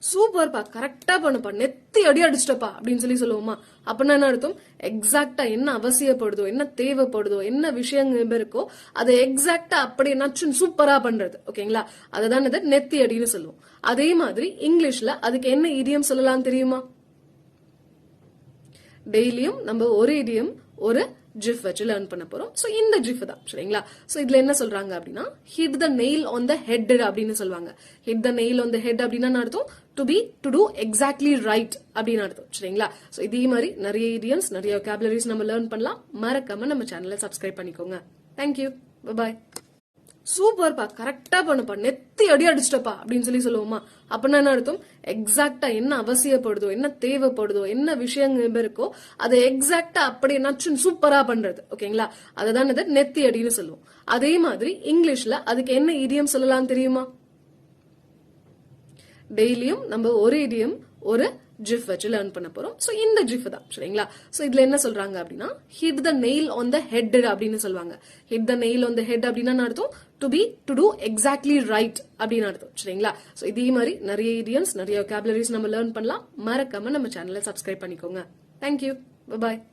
சூப்பர்ப்பா, கரெக்டா பண்ணுப்பா, நெத்தி அடி அடிச்சிட்டப்பா அப்படின்னு சொல்லுவோமா? அப்படின்னா என்ன அர்த்தம்? எக்ஸாக்டா என்ன அவசியப்படுதோ, என்ன தேவைப்படுதோ, என்ன விஷயங்கள் இருக்கோ அதை எக்ஸாக்டா அப்படியே நச்சுன்னு சூப்பரா பண்றது. ஓகேங்களா? அதுதான் நெத்தி அடின்னு சொல்லுவோம். அதே மாதிரி இங்கிலீஷ்ல அதுக்கு என்ன இடியம் சொல்லலாம் தெரியுமா? டெய்லியும் நம்ம ஒரு இடியம் ஒரு ஜிஃப் வச்சு லேர்ன் பண்ண போறோம். சோ இந்த ஜிஃப் தான் சரிங்களா? சோ இதுல என்ன சொல்றாங்க அப்படின்னா, hit the nail on the head அப்படின்னு சொல்லுவாங்க. Hit the nail on the head அப்படின்னா அர்த்தம் டு டூ எக்ஸாக்ட்லி ரைட் அப்படின்னு அர்த்தம் சரிங்களா? சோ இதே மாதிரி நிறைய இடியம்ஸ், நிறைய vocabularies நம்ம லேர்ன் பண்ணலாம். மறக்காம நம்ம சேனலை சப்ஸ்கிரைப் பண்ணிக்கோங்க. தேங்க்யூ, பாய். சூப்பர்ப்பா, கரெக்டா பண்ணுப்பா, நெத்தி அடி அடிச்சிட்டப்பா அப்படின்னு சொல்லுவோமா? அப்படின்னா என்ன அர்த்தம்? எக்ஸாக்டா என்ன அவசியப்படுதோ, என்ன தேவைப்படுதோ, என்ன விஷயங்கள் இருக்கோ அதை எக்ஸாக்டா அப்படியே நச்சுன்னு சூப்பரா பண்றது. ஓகேங்களா? அதுதான் நெத்தி அடின்னு சொல்லுவோம். அதே மாதிரி இங்கிலீஷ்ல அதுக்கு என்ன இடியம் சொல்லலாம் தெரியுமா? டெய்லியும் நம்ம ஒரு இடியம் ஒரு ஜிஃப் வச்சு லேர்ன் பண்ண போறோம். சோ இந்த ஜிஃப் தான் சரிங்களா? சோ இதுல என்ன சொல்றாங்க அப்படின்னா, hit the nail on the head அப்படின்னு சொல்லுவாங்க. Hit the nail on the head அப்படின்னா அர்த்தம் டு டூ எக்ஸாக்ட்லி ரைட் அப்படின்னு அர்த்தம் சரிங்களா? சோ இதே மாதிரி நிறைய இடியம்ஸ், நிறைய vocabularies நம்ம லேர்ன் பண்ணலாம். மறக்காம நம்ம சேனலை சப்ஸ்கிரைப் பண்ணிக்கோங்க. தேங்க்யூ, பாய்.